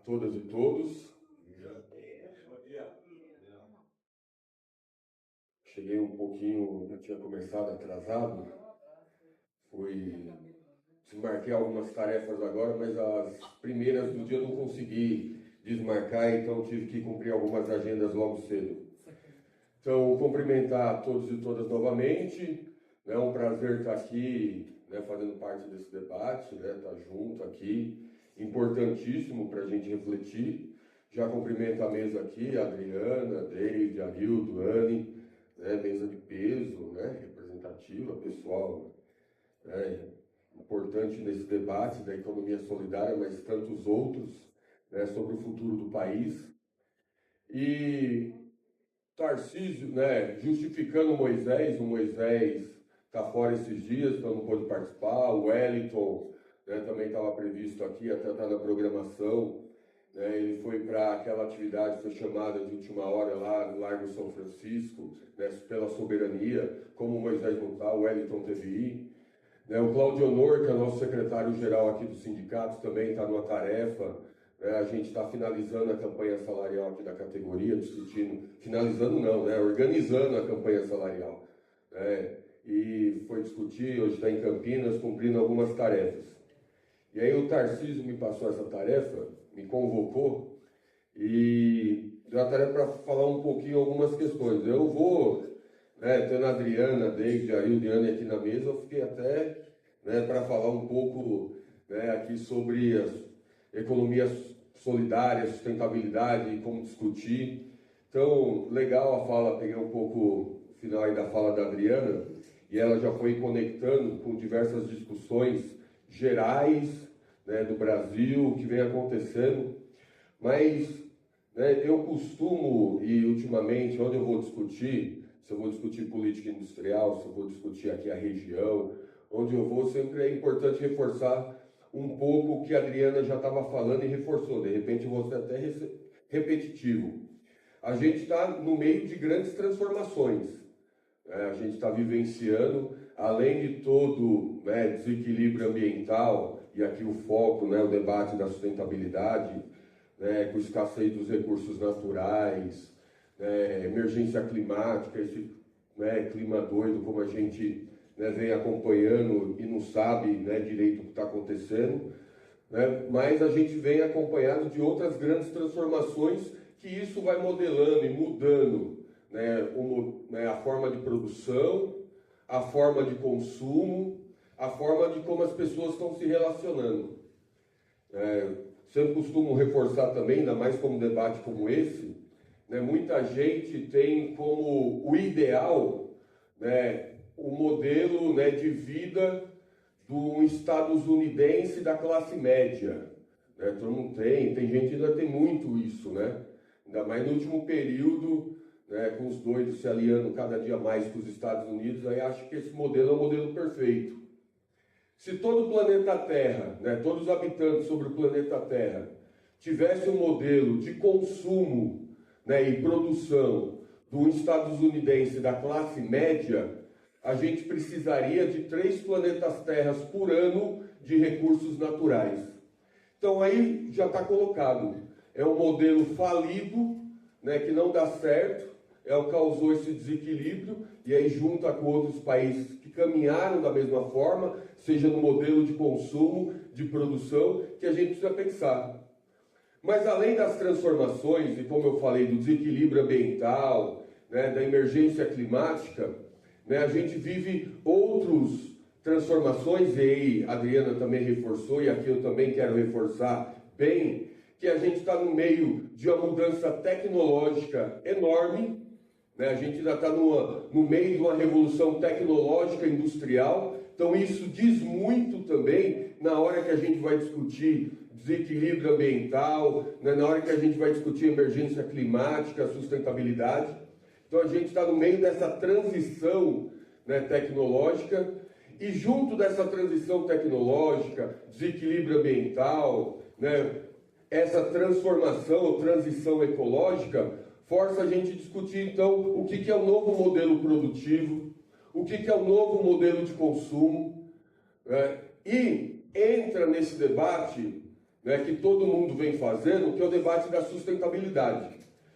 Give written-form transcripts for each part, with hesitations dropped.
todas e todos. Cheguei um pouquinho, eu tinha começado atrasado, desmarquei algumas tarefas agora, mas as primeiras do dia eu não consegui desmarcar, então tive que cumprir algumas agendas logo cedo. Então, cumprimentar todos e todas novamente, é um prazer estar aqui, fazendo parte desse debate, estar junto aqui, importantíssimo para a gente refletir. Já cumprimento a mesa aqui, a Adriana, David, Arildo, Anne, mesa de peso, representativa, pessoal, importante nesse debate da economia solidária, mas tantos outros, sobre o futuro do país. E Tarcísio, justificando o Moisés está fora esses dias, então não pôde participar. O Wellington, também estava previsto aqui, até está na programação. Ele foi para aquela atividade, foi chamada de última hora lá no Largo São Francisco, pela soberania, como o Moisés não está, o Wellington teve ir. O Claudio Honor, que é nosso secretário-geral aqui do sindicato, também está numa tarefa. A gente está finalizando a campanha salarial aqui da categoria, organizando a campanha salarial. E foi discutir, hoje está em Campinas, cumprindo algumas tarefas. E aí o Tarcísio me passou essa tarefa, me convocou, e deu a tarefa para falar um pouquinho algumas questões. Eu vou, tendo a Adriana, David, Arildo e Anne aqui na mesa, eu fiquei até para falar um pouco aqui sobre as economia solidária, sustentabilidade e como discutir. Então, legal a fala, peguei um pouco o final aí da fala da Adriana, e ela já foi conectando com diversas discussões gerais do Brasil, o que vem acontecendo. Mas eu costumo, e ultimamente, onde eu vou discutir, se eu vou discutir política industrial, se eu vou discutir aqui a região, onde eu vou, sempre é importante reforçar um pouco o que a Adriana já estava falando e reforçou. De repente, eu vou ser até repetitivo. A gente está no meio de grandes transformações. A gente está vivenciando, além de todo desequilíbrio ambiental, e aqui o foco, o debate da sustentabilidade, com escassez dos recursos naturais, emergência climática, esse clima doido como a gente vem acompanhando e não sabe direito o que está acontecendo, mas a gente vem acompanhado de outras grandes transformações que isso vai modelando e mudando a forma de produção, a forma de consumo, a forma de como as pessoas estão se relacionando. Sempre costumo reforçar também, ainda mais como um debate como esse, muita gente tem como o ideal o modelo de vida do estadunidense da classe média. Todo mundo tem gente que ainda tem muito isso, ainda mais no último período, com os doidos se aliando cada dia mais com os Estados Unidos, aí acho que esse modelo é o modelo perfeito. Se todo o planeta Terra, todos os habitantes sobre o planeta Terra, tivesse um modelo de consumo e produção do estadunidense da classe média, a gente precisaria de 3 planetas Terras por ano de recursos naturais. Então aí já está colocado. É um modelo falido, que não dá certo, causou esse desequilíbrio, e aí junta com outros países que caminharam da mesma forma, seja no modelo de consumo, de produção, que a gente precisa pensar. Mas além das transformações, e como eu falei, do desequilíbrio ambiental, da emergência climática, a gente vive outras transformações, e aí a Adriana também reforçou, e aqui eu também quero reforçar bem, que a gente está no meio de uma mudança tecnológica enorme, a gente ainda está no meio de uma revolução tecnológica industrial, então isso diz muito também na hora que a gente vai discutir desequilíbrio ambiental, na hora que a gente vai discutir emergência climática, sustentabilidade. Então a gente está no meio dessa transição tecnológica, e junto dessa transição tecnológica, desequilíbrio ambiental, essa transformação ou transição ecológica, força a gente a discutir então o que é o novo modelo produtivo, o que é o novo modelo de consumo, e entra nesse debate né, que todo mundo vem fazendo, que é o debate da sustentabilidade.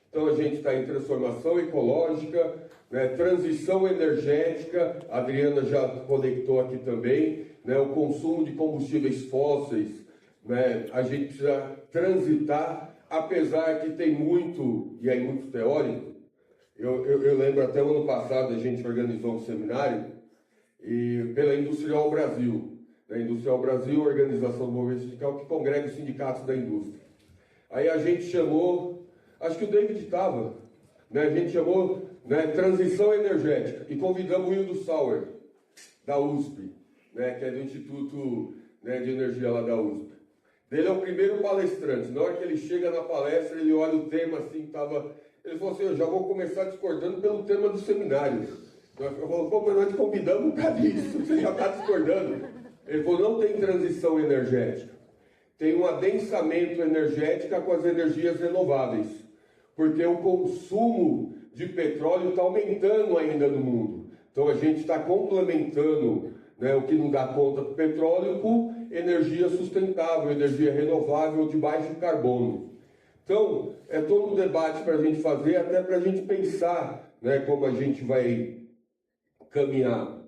Então a gente está em transformação ecológica, né, transição energética, a Adriana já conectou aqui também, né, o consumo de combustíveis fósseis, né, a gente precisa transitar, apesar que tem muito, e aí muito teórico. Eu lembro até o ano passado a gente organizou um seminário pela Industrial Brasil. A Industrial Brasil, a organização do movimento sindical que congrega os sindicatos da indústria. Aí a gente chamou, acho que o David estava, né, a gente chamou, né, transição energética e convidamos o Hildo Sauer, da USP, né, que é do Instituto, né, de Energia lá da USP. Ele é o primeiro palestrante. Na hora que ele chega na palestra, ele olha o tema assim, ele falou assim, eu já vou começar discordando pelo tema do seminário. Eu falei, pô, mas nós te convidamos por causa disso, você já está discordando. Ele falou, não tem transição energética. Tem um adensamento energético com as energias renováveis. Porque o consumo de petróleo está aumentando ainda no mundo. Então a gente está complementando, né, o que não dá conta do petróleo com energia sustentável, energia renovável de baixo carbono. Então, é todo um debate para a gente fazer, até para a gente pensar, né, como a gente vai caminhar.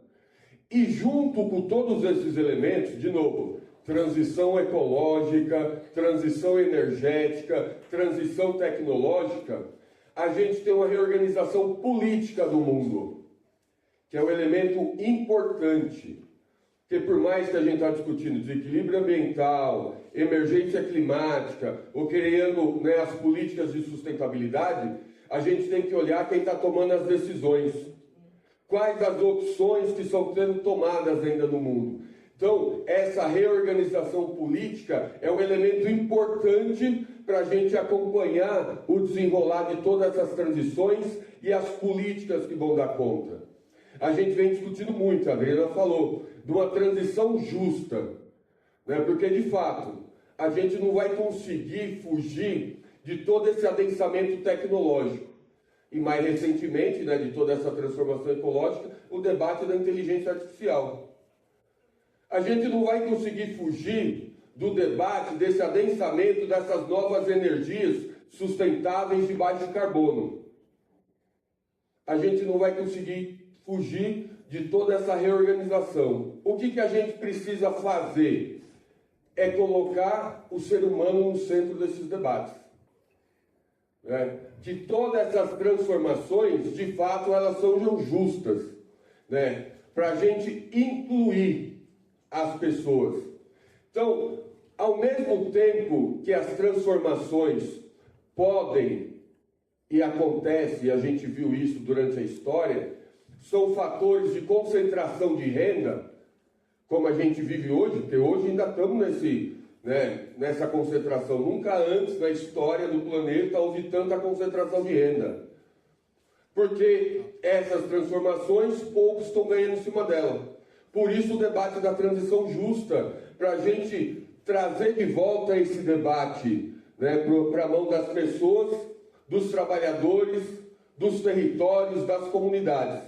E junto com todos esses elementos, de novo, transição ecológica, transição energética, transição tecnológica, a gente tem uma reorganização política do mundo, que é um elemento importante. Porque por mais que a gente está discutindo desequilíbrio ambiental, emergência climática, ou criando, né, as políticas de sustentabilidade, a gente tem que olhar quem está tomando as decisões. Quais as opções que estão sendo tomadas ainda no mundo. Então, essa reorganização política é um elemento importante para a gente acompanhar o desenrolar de todas essas transições e as políticas que vão dar conta. A gente vem discutindo muito, a Adriana falou, de uma transição justa, né? Porque, de fato, a gente não vai conseguir fugir de todo esse adensamento tecnológico. E mais recentemente, né, de toda essa transformação ecológica, o debate da inteligência artificial. A gente não vai conseguir fugir do debate desse adensamento dessas novas energias sustentáveis de baixo carbono. A gente não vai conseguir fugir de toda essa reorganização. O que a gente precisa fazer? É colocar o ser humano no centro desses debates. Né? Que todas essas transformações, de fato, elas sejam justas, né? Para a gente incluir as pessoas. Então, ao mesmo tempo que as transformações podem e acontecem, e a gente viu isso durante a história, são fatores de concentração de renda, como a gente vive hoje, porque hoje ainda estamos nessa concentração. Nunca antes na história do planeta houve tanta concentração de renda. Porque essas transformações, poucos estão ganhando em cima dela. Por isso o debate da transição justa, para a gente trazer de volta esse debate, né, para a mão das pessoas, dos trabalhadores, dos territórios, das comunidades.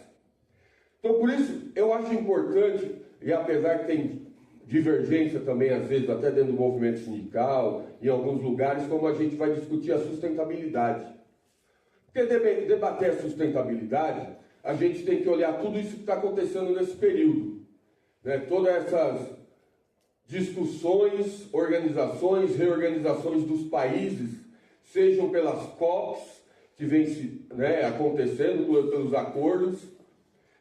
Então, por isso, eu acho importante, e apesar que tem divergência também, às vezes, até dentro do movimento sindical, em alguns lugares, como a gente vai discutir a sustentabilidade. Porque debater a sustentabilidade, a gente tem que olhar tudo isso que está acontecendo nesse período. Né? Todas essas discussões, organizações, reorganizações dos países, sejam pelas COPs, que vem acontecendo, pelos acordos,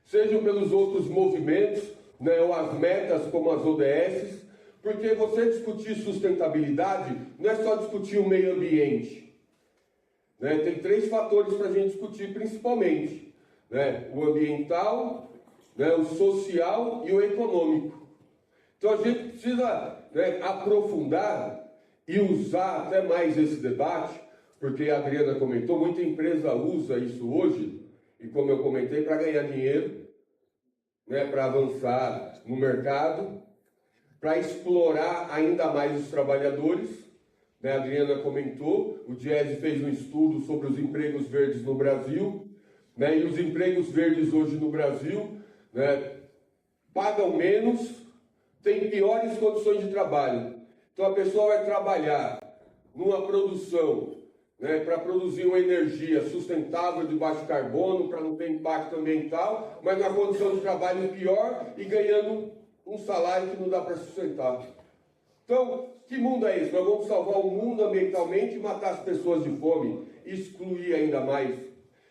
sejam pelos outros movimentos, né, ou as metas como as ODS, porque você discutir sustentabilidade não é só discutir o meio ambiente. Né? Tem 3 fatores para a gente discutir principalmente. Né? O ambiental, né, o social e o econômico. Então a gente precisa, né, aprofundar e usar até mais esse debate, porque a Adriana comentou, muita empresa usa isso hoje, e como eu comentei, para ganhar dinheiro, né, para avançar no mercado, para explorar ainda mais os trabalhadores. Né, a Adriana comentou, o Diese fez um estudo sobre os empregos verdes no Brasil, né, e os empregos verdes hoje no Brasil, né, pagam menos, têm piores condições de trabalho. Então a pessoa vai trabalhar numa produção, né, para produzir uma energia sustentável de baixo carbono, para não ter impacto ambiental, mas numa condição de trabalho pior e ganhando um salário que não dá para sustentar. Então, que mundo é esse? Nós vamos salvar o mundo ambientalmente e matar as pessoas de fome, excluir ainda mais.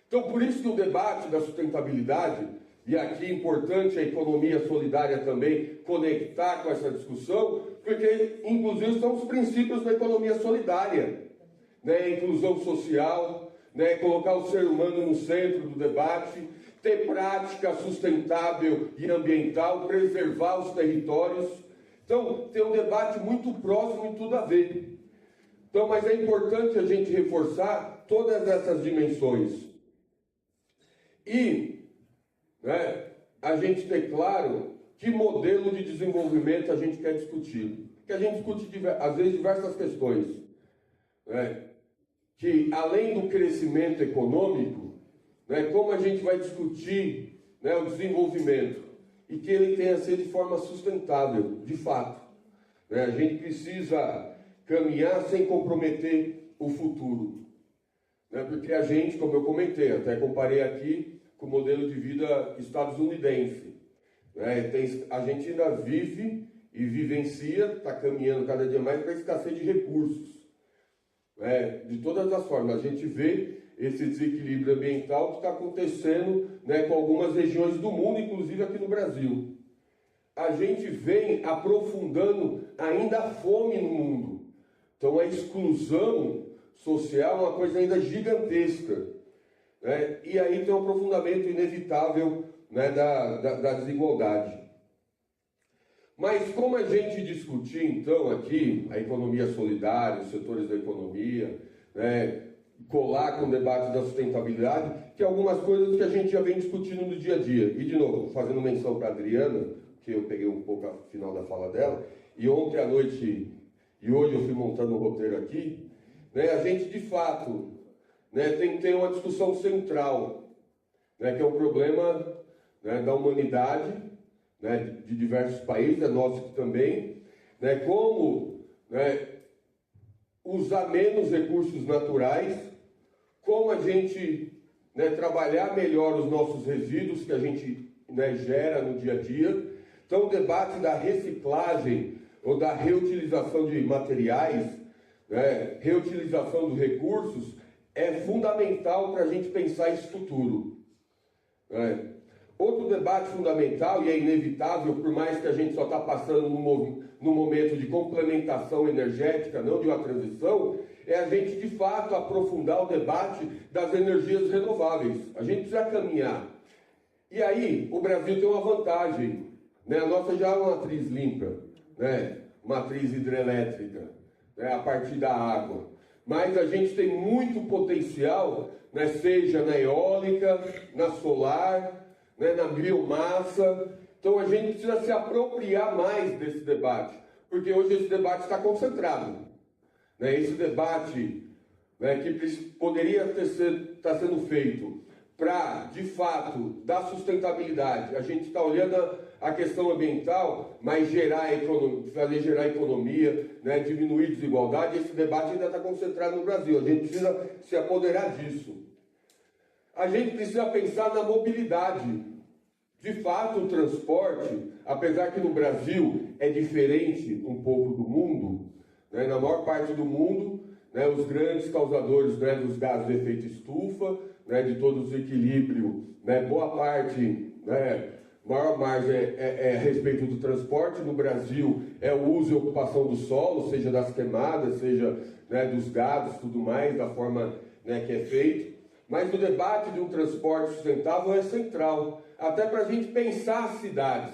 Então, por isso que o debate da sustentabilidade, e aqui é importante a economia solidária também conectar com essa discussão, porque, inclusive, são os princípios da economia solidária, né? Inclusão social, né? Colocar o ser humano no centro do debate, ter prática sustentável e ambiental, preservar os territórios. Então, tem um debate muito próximo e tudo a ver. Então, mas é importante a gente reforçar todas essas dimensões. E, né, a gente ter claro que modelo de desenvolvimento a gente quer discutir. Porque a gente discute, às vezes, diversas questões, né, que, além do crescimento econômico, né, como a gente vai discutir, né, o desenvolvimento e que ele tenha a ser de forma sustentável, de fato. Né, a gente precisa caminhar sem comprometer o futuro. Né, porque a gente, como eu comentei, até comparei aqui com o modelo de vida estadunidense. Né, a gente ainda vive e vivencia, está caminhando cada dia mais para a escassez de recursos. De todas as formas, a gente vê esse desequilíbrio ambiental que está acontecendo, né, com algumas regiões do mundo, inclusive aqui no Brasil. A gente vem aprofundando ainda a fome no mundo. Então a exclusão social é uma coisa ainda gigantesca. Né? E aí tem um aprofundamento inevitável, né, da desigualdade. Mas como a gente discutir, então, aqui, a economia solidária, os setores da economia, né, colar com o debate da sustentabilidade, que é algumas coisas que a gente já vem discutindo no dia a dia. E, de novo, fazendo menção para a Adriana, que eu peguei um pouco a final da fala dela, e ontem à noite, e hoje eu fui montando um roteiro aqui, né, a gente, de fato, né, tem que ter uma discussão central, né, que é um problema, né, da humanidade, né, de diversos países, é nosso também, né, como, né, usar menos recursos naturais, como a gente, né, trabalhar melhor os nossos resíduos que a gente, né, gera no dia a dia. Então, o debate da reciclagem ou da reutilização de materiais, né, reutilização dos recursos, é fundamental para a gente pensar esse futuro. Né? Outro debate fundamental, e é inevitável, por mais que a gente só está passando num momento de complementação energética, não de uma transição, é a gente, de fato, aprofundar o debate das energias renováveis. A gente precisa caminhar. E aí, o Brasil tem uma vantagem. Né? A nossa já é uma matriz limpa, né? Matriz hidrelétrica, né? A partir da água. Mas a gente tem muito potencial, né? Seja na eólica, na solar, né, na biomassa. Então a gente precisa se apropriar mais desse debate, porque hoje esse debate está concentrado. Né, esse debate, né, que poderia estar sendo feito para, de fato, dar sustentabilidade. A gente está olhando a questão ambiental, mas fazer gerar economia, né, diminuir desigualdade. Esse debate ainda está concentrado no Brasil. A gente precisa se apoderar disso. A gente precisa pensar na mobilidade. De fato, o transporte, apesar que no Brasil é diferente um pouco do mundo, né, na maior parte do mundo, né, os grandes causadores, né, dos gases de efeito estufa, né, de todo o desequilíbrio, né, boa parte, né, maior margem é a respeito do transporte. No Brasil é o uso e ocupação do solo, seja das queimadas, seja, né, dos gados, tudo mais, da forma, né, que é feito. Mas o debate de um transporte sustentável é central, até para a gente pensar as cidades.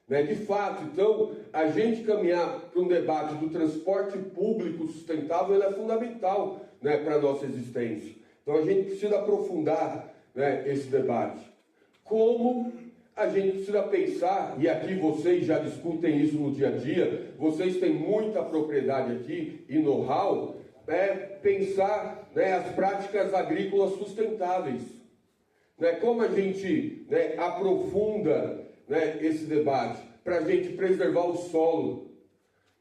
Né? De fato, então, a gente caminhar para um debate do transporte público sustentável é fundamental, né, para a nossa existência. Então, a gente precisa aprofundar, né, esse debate. Como a gente precisa pensar, e aqui vocês já discutem isso no dia a dia, vocês têm muita propriedade aqui e know-how, pensar, né, as práticas agrícolas sustentáveis. Né, como a gente, né, aprofunda, né, esse debate para a gente preservar o solo.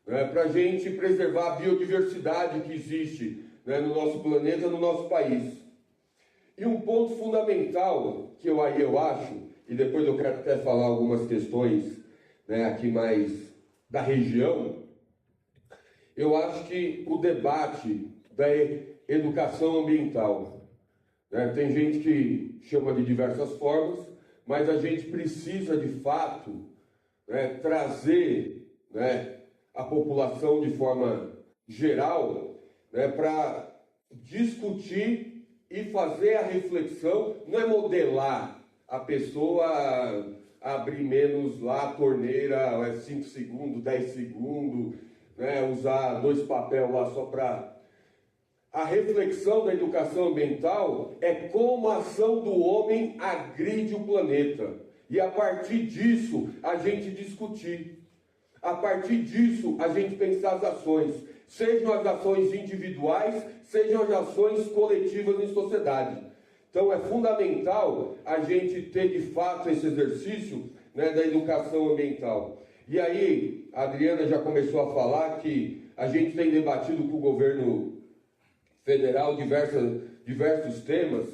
né, para a gente preservar a biodiversidade que existe, né, no nosso planeta, no nosso país. E um ponto fundamental que eu acho, e depois eu quero até falar algumas questões, né, aqui mais da região, eu acho que o debate da educação ambiental, né, tem gente que chama de diversas formas, mas a gente precisa de fato, né, trazer, né, a população de forma geral, né, para discutir e fazer a reflexão. Não é modelar a pessoa a abrir menos lá a torneira 5 segundos, 10 segundos, né, usar 2 papéis lá só para... A reflexão da educação ambiental é como a ação do homem agride o planeta. E a partir disso, a gente discutir. A partir disso, a gente pensar as ações. Sejam as ações individuais, sejam as ações coletivas em sociedade. Então é fundamental a gente ter de fato esse exercício, né, da educação ambiental. E aí, a Adriana já começou a falar que a gente tem debatido com o governo federal diversos temas,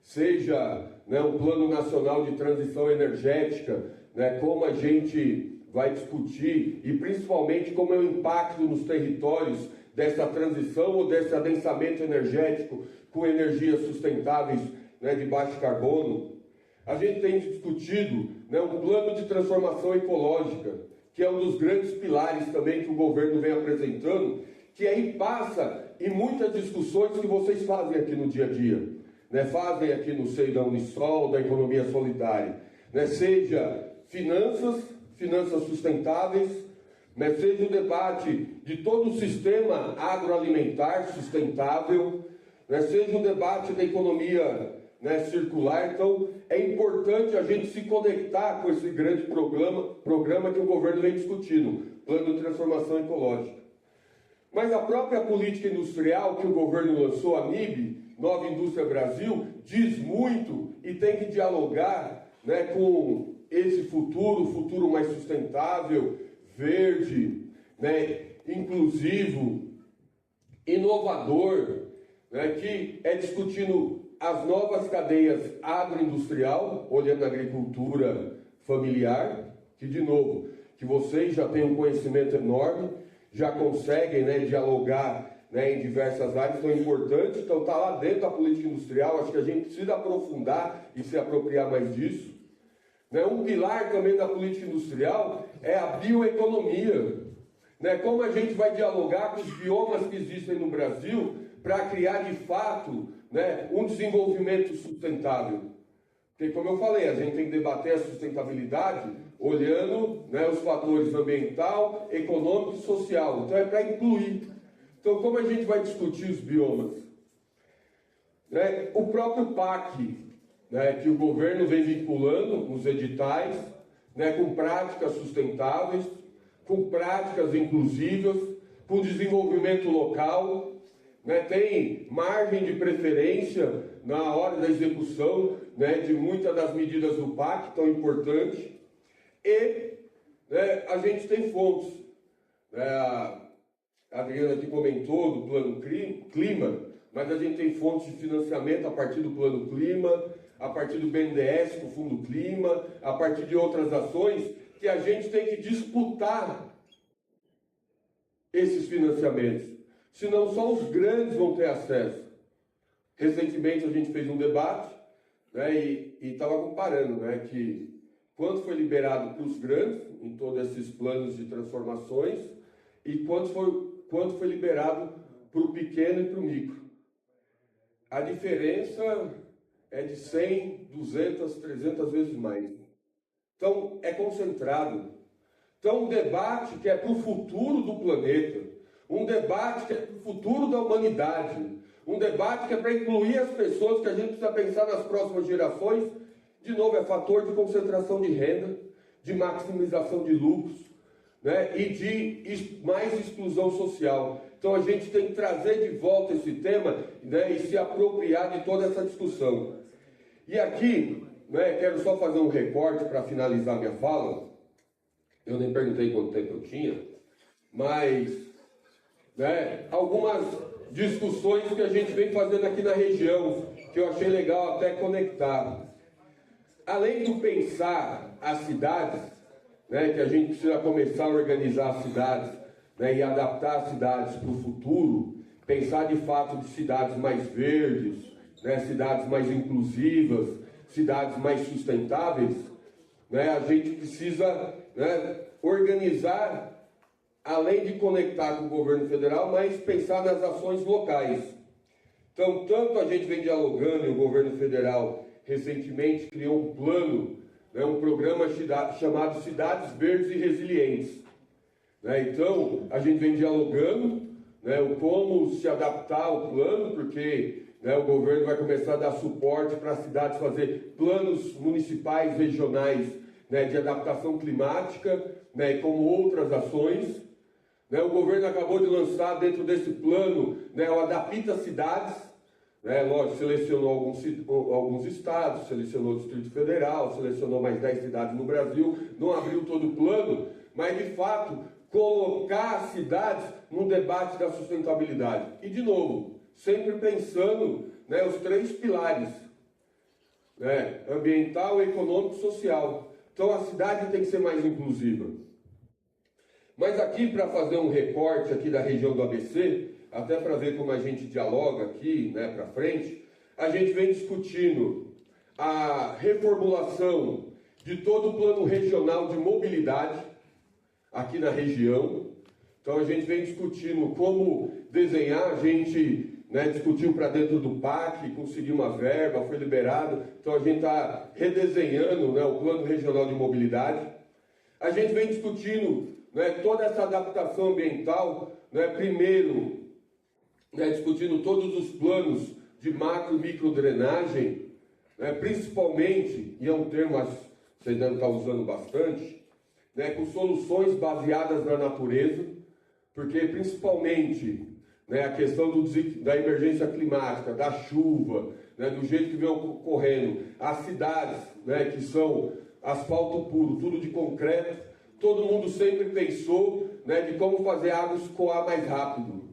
seja, né, um plano nacional de transição energética, né, como a gente vai discutir, e principalmente como é o impacto nos territórios dessa transição ou desse adensamento energético com energias sustentáveis, né, de baixo carbono. A gente tem discutido, né, um plano de transformação ecológica, que é um dos grandes pilares também que o governo vem apresentando, que aí passa em muitas discussões que vocês fazem aqui no dia a dia, né? Fazem aqui no seio da Unisol, da economia solidária, né? Seja finanças sustentáveis, né? Seja o debate de todo o sistema agroalimentar sustentável, né? Seja o debate da economia, né, circular. Então é importante a gente se conectar com esse grande programa que o governo vem discutindo, Plano de Transformação Ecológica. Mas a própria política industrial que o governo lançou, a NIB, Nova Indústria Brasil, diz muito e tem que dialogar, né, com esse futuro mais sustentável, verde, né, inclusivo, inovador, né, que é discutindo as novas cadeias agroindustrial, olhando a agricultura familiar, que, de novo, que vocês já têm um conhecimento enorme, já conseguem, né, dialogar, né, em diversas áreas, então é importante. Então está lá dentro da política industrial, acho que a gente precisa aprofundar e se apropriar mais disso. Né? Um pilar também da política industrial é a bioeconomia. Né? Como a gente vai dialogar com os biomas que existem no Brasil para criar de fato, né, um desenvolvimento sustentável. Porque, como eu falei, a gente tem que debater a sustentabilidade olhando, né, os fatores ambiental, econômico e social. Então é para incluir. Então, como a gente vai discutir os biomas? Né, o próprio PAC, né, que o governo vem vinculando nos editais, né, com práticas sustentáveis, com práticas inclusivas, com desenvolvimento local, né, tem margem de preferência na hora da execução, né, de muitas das medidas do PAC, tão importante. E, né, a gente tem fontes. Né, a Adriana aqui comentou do Plano Clima, mas a gente tem fontes de financiamento a partir do Plano Clima, a partir do BNDES, com o Fundo Clima, a partir de outras ações, que a gente tem que disputar esses financiamentos. Senão só os grandes vão ter acesso. Recentemente a gente fez um debate, né, e estava comparando, né, que quanto foi liberado para os grandes, em todos esses planos de transformações, e quanto foi liberado para o pequeno e para o micro. A diferença é de 100, 200, 300 vezes mais. Então, é concentrado. Então, um debate que é para o futuro do planeta, um debate que é para o futuro da humanidade, um debate que é para incluir as pessoas, que a gente precisa pensar nas próximas gerações. De novo, é fator de concentração de renda, de maximização de lucros, né, e de mais exclusão social. Então a gente tem que trazer de volta esse tema, né, e se apropriar de toda essa discussão. E aqui, né, quero só fazer um recorte para finalizar minha fala. Eu nem perguntei quanto tempo eu tinha. mas, né, algumas discussões que a gente vem fazendo aqui na região, que eu achei legal até conectar. Além do pensar as cidades, né, que a gente precisa começar a organizar as cidades, né, e adaptar as cidades para o futuro, pensar de fato de cidades mais verdes, né, cidades mais inclusivas, cidades mais sustentáveis, né, a gente precisa, né, organizar, além de conectar com o governo federal, mas pensar nas ações locais. Então, tanto a gente vem dialogando, e o governo federal recentemente criou um plano, né, um programa chamado Cidades Verdes e Resilientes. Né, então, a gente vem dialogando, né, como se adaptar ao plano, porque, né, o governo vai começar a dar suporte para as cidades fazer planos municipais, regionais, né, de adaptação climática, né, como outras ações. Né, o governo acabou de lançar dentro desse plano, né, o Adapta Cidades, né, lógico, selecionou alguns estados, selecionou o Distrito Federal, selecionou mais 10 cidades no Brasil, não abriu todo o plano, mas de fato colocar as cidades no debate da sustentabilidade. E de novo, sempre pensando, né, os 3 pilares, né, ambiental, econômico e social. Então a cidade tem que ser mais inclusiva. Mas aqui, para fazer um recorte aqui da região do ABC, até para ver como a gente dialoga aqui, né, para frente, a gente vem discutindo a reformulação de todo o plano regional de mobilidade aqui na região. Então a gente vem discutindo como desenhar, a gente, né, discutiu para dentro do PAC, conseguiu uma verba, foi liberado, então a gente está redesenhando, né, o plano regional de mobilidade. A gente vem discutindo, né, toda essa adaptação ambiental, né, primeiro, né, discutindo todos os planos de macro e micro drenagem, né, principalmente, e é um termo que vocês devem estar usando bastante, né, com soluções baseadas na natureza, porque principalmente, né, a questão da emergência climática, da chuva, né, do jeito que vem ocorrendo, as cidades, né, que são asfalto puro, tudo de concreto, todo mundo sempre pensou, né, de como fazer a água escoar mais rápido.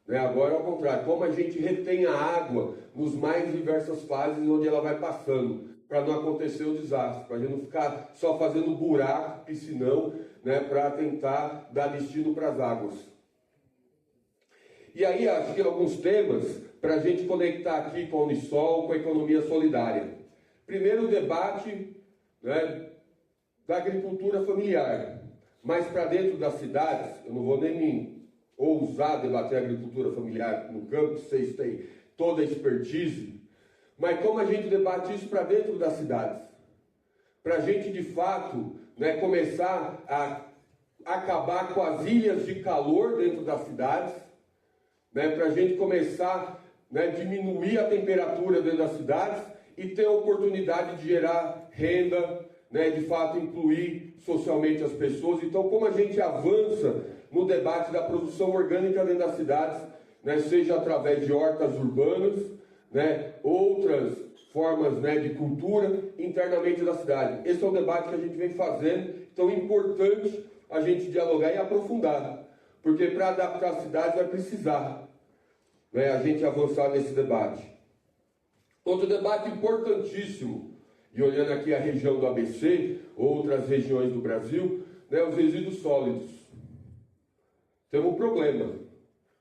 Né, agora é ao contrário, como a gente retém a água nos mais diversas fases onde ela vai passando, para não acontecer o desastre, para a gente não ficar só fazendo buraco, piscinão, né, para tentar dar destino para as águas. E aí, acho que alguns temas para a gente conectar aqui com a Unisol, com a economia solidária. Primeiro, o debate, né, da agricultura familiar. Mas para dentro das cidades, eu não vou nem me ousar debater a agricultura familiar no campo, vocês têm toda a expertise, mas como a gente debate isso para dentro das cidades? Para a gente, de fato, né, começar a acabar com as ilhas de calor dentro das cidades, né, para a gente começar, né, diminuir a temperatura dentro das cidades e ter a oportunidade de gerar renda, né, de fato incluir socialmente as pessoas. Então, como a gente avança no debate da produção orgânica dentro das cidades, né, seja através de hortas urbanas, né, outras formas, né, de cultura internamente da cidade. Esse é o debate que a gente vem fazendo, então é importante a gente dialogar e aprofundar, porque para adaptar a cidade vai precisar, né, a gente avançar nesse debate. Outro debate importantíssimo, e olhando aqui a região do ABC, outras regiões do Brasil, né, os resíduos sólidos. Temos um problema.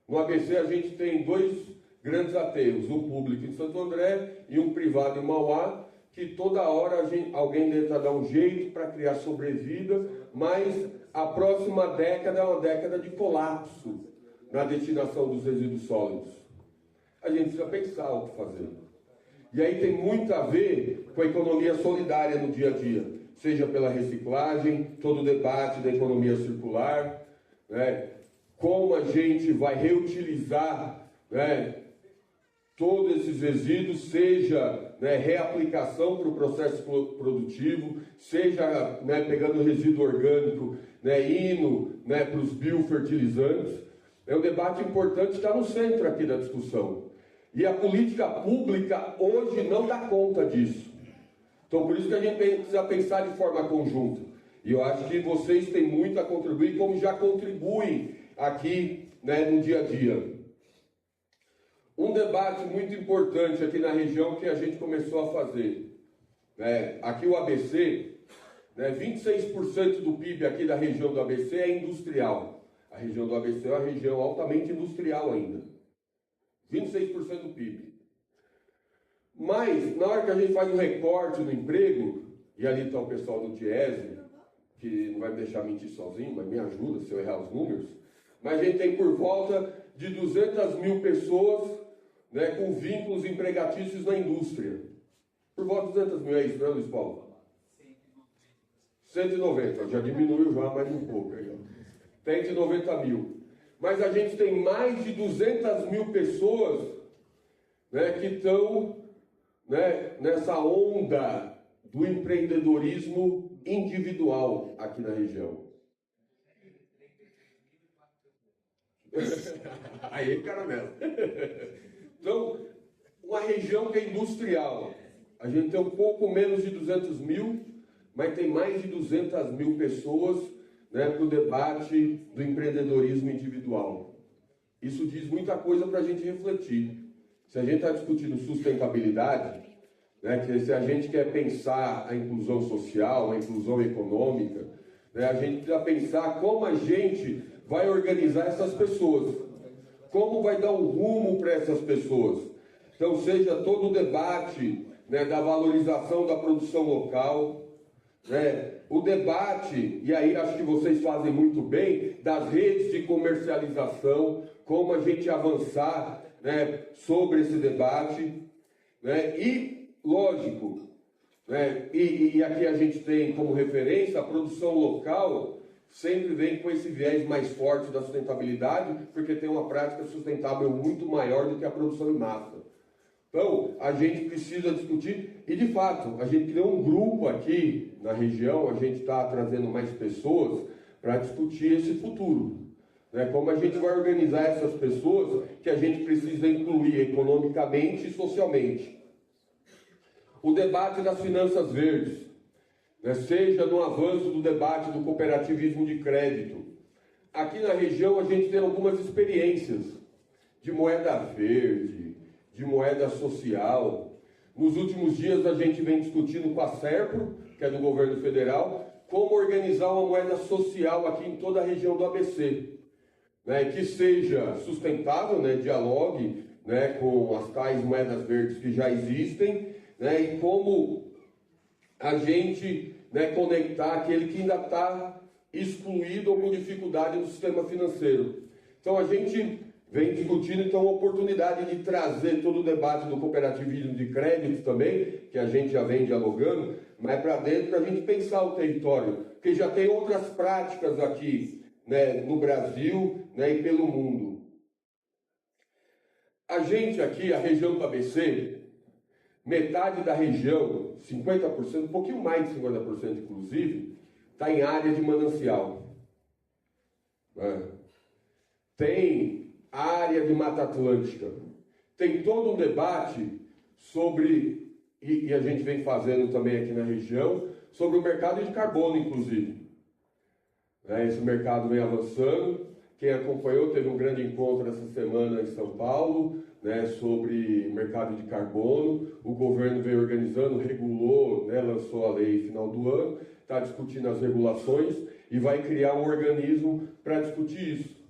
No ABC a gente tem 2 grandes aterros, um público em Santo André e um privado em Mauá, que toda hora alguém tenta dar um jeito para criar sobrevida, mas a próxima década é uma década de colapso na destinação dos resíduos sólidos. A gente precisa pensar o que fazer. E aí tem muito a ver com a economia solidária no dia a dia, seja pela reciclagem, todo o debate da economia circular, né, como a gente vai reutilizar, né, todos esses resíduos, seja, né, reaplicação para o processo produtivo, seja, né, pegando resíduo orgânico, né, indo, né, para os biofertilizantes. É um debate importante, está no centro aqui da discussão. E a política pública hoje não dá conta disso. Então, por isso que a gente precisa pensar de forma conjunta. E eu acho que vocês têm muito a contribuir, como já contribuem aqui, né, no dia a dia. Um debate muito importante aqui na região que a gente começou a fazer. Aqui o ABC, 26% do PIB aqui da região do ABC é industrial. A região do ABC é uma região altamente industrial ainda. 26% do PIB. Mas, na hora que a gente faz um recorte no emprego, e ali está o pessoal do Diese, que não vai me deixar mentir sozinho, mas me ajuda se eu errar os números, mas a gente tem por volta de 200 mil pessoas, né, com vínculos empregatícios na indústria. Por volta de 200 mil, é isso, né, Luiz Paulo? 190, já diminuiu já mais um pouco. Aí, ó. 190 mil. Mas a gente tem mais de 200 mil pessoas, né, que estão, né, nessa onda do empreendedorismo individual aqui na região. Aí, caramelo. Então, uma região que é industrial. A gente tem um pouco menos de 200 mil, mas tem mais de 200 mil pessoas, né, para o debate do empreendedorismo individual. Isso diz muita coisa para a gente refletir. Se a gente está discutindo sustentabilidade, né, que se a gente quer pensar a inclusão social, a inclusão econômica, né, a gente precisa pensar como a gente vai organizar essas pessoas, como vai dar um rumo para essas pessoas. Então, seja todo o debate, né, da valorização da produção local, né, o debate, e aí acho que vocês fazem muito bem, das redes de comercialização, como a gente avançar, né, sobre esse debate, né, e, lógico, né, e aqui a gente tem como referência a produção local, sempre vem com esse viés mais forte da sustentabilidade, porque tem uma prática sustentável muito maior do que a produção em massa. Então, a gente precisa discutir, e de fato, a gente criou um grupo aqui na região, a gente está trazendo mais pessoas para discutir esse futuro. Né? Como a gente vai organizar essas pessoas que a gente precisa incluir economicamente e socialmente. O debate das finanças verdes, né? Seja no avanço do debate do cooperativismo de crédito. Aqui na região a gente tem algumas experiências de moeda verde, de moeda social. Nos últimos dias a gente vem discutindo com a Serpro, que é do governo federal, como organizar uma moeda social aqui em toda a região do ABC, né, que seja sustentável, né, dialogue, né, com as tais moedas verdes que já existem, né, e como a gente, né, conectar aquele que ainda está excluído ou com dificuldade no sistema financeiro. Então a gente vem discutindo, então, a oportunidade de trazer todo o debate do cooperativismo de crédito também, que a gente já vem dialogando, mas para dentro, para a gente pensar o território, porque já tem outras práticas aqui, né, no Brasil, né, e pelo mundo. A gente aqui, a região do ABC, metade da região, 50%, um pouquinho mais de 50% inclusive, está em área de manancial. Né? Tem área de Mata Atlântica. Tem todo um debate sobre, e a gente vem fazendo também aqui na região, sobre o mercado de carbono, inclusive. Esse mercado vem avançando. Quem acompanhou teve um grande encontro essa semana em São Paulo, né, sobre mercado de carbono. O governo veio organizando, regulou, né, lançou a lei no final do ano, está discutindo as regulações e vai criar um organismo para discutir isso.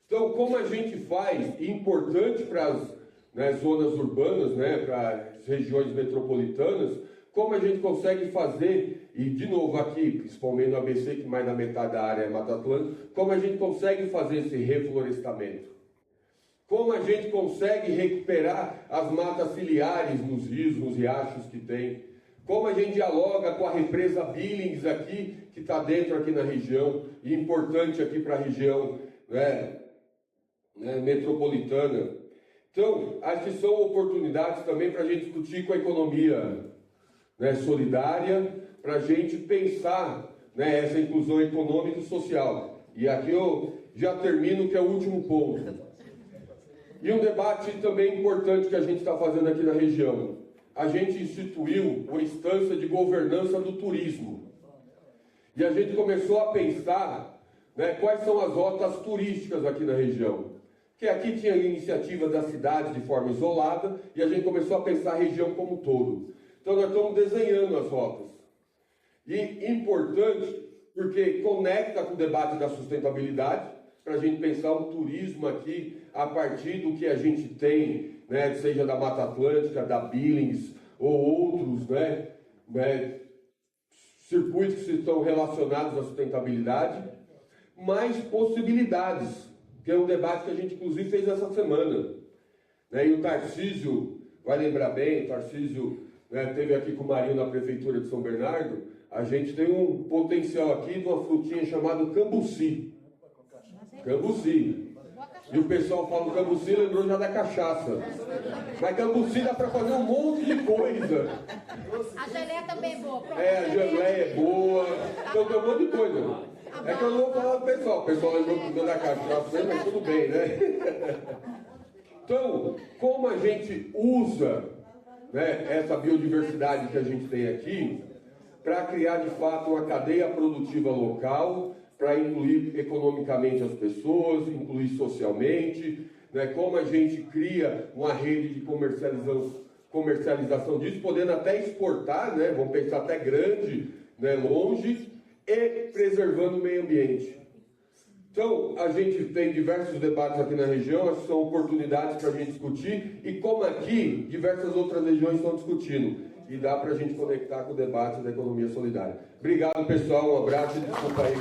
Então, como a gente faz, e importante para as, né, zonas urbanas, né, para as regiões metropolitanas, como a gente consegue fazer, e de novo aqui, principalmente no ABC, que mais da metade da área é Mata Atlântica, como a gente consegue fazer esse reflorestamento? Como a gente consegue recuperar as matas ciliares nos rios, nos riachos que tem? Como a gente dialoga com a represa Billings aqui, que está dentro aqui na região, e importante aqui para a região, né, metropolitana. Então, acho que são oportunidades também para a gente discutir com a economia, né, solidária, para a gente pensar, né, essa inclusão econômica e social. E aqui eu já termino, que é o último ponto. E um debate também importante que a gente está fazendo aqui na região. A gente instituiu uma instância de governança do turismo. E a gente começou a pensar, né, quais são as rotas turísticas aqui na região. Porque aqui tinha iniciativa da cidade de forma isolada e a gente começou a pensar a região como um todo. Então nós estamos desenhando as rotas. E importante, porque conecta com o debate da sustentabilidade, para a gente pensar o turismo aqui a partir do que a gente tem, né, seja da Mata Atlântica, da Billings ou outros, né, circuitos que estão relacionados à sustentabilidade, mais possibilidades, que é um debate que a gente inclusive fez essa semana. Né, e o Tarcísio vai lembrar bem, o Tarcísio, né, esteve aqui com o Marinho na Prefeitura de São Bernardo. A gente tem um potencial aqui de uma frutinha chamada cambuci. Cambuci. E o pessoal fala do cambuci, lembrou já da cachaça. Mas cambuci dá para fazer um monte de coisa. A geleia também é boa. A geleia é boa. Então tem um monte de coisa. É que eu não vou falar do pessoal. O pessoal lembrou da cachaça, mas tudo bem, né? Então, como a gente usa, né, essa biodiversidade que a gente tem aqui para criar de fato uma cadeia produtiva local, para incluir economicamente as pessoas, incluir socialmente, né? Como a gente cria uma rede de comercialização disso, podendo até exportar, né? Vamos pensar até grande, né? Longe, e preservando o meio ambiente. Então, a gente tem diversos debates aqui na região, essas são oportunidades para a gente discutir, e como aqui, diversas outras regiões estão discutindo. E dá para a gente conectar com o debate da economia solidária. Obrigado, pessoal, um abraço e desculpa aí.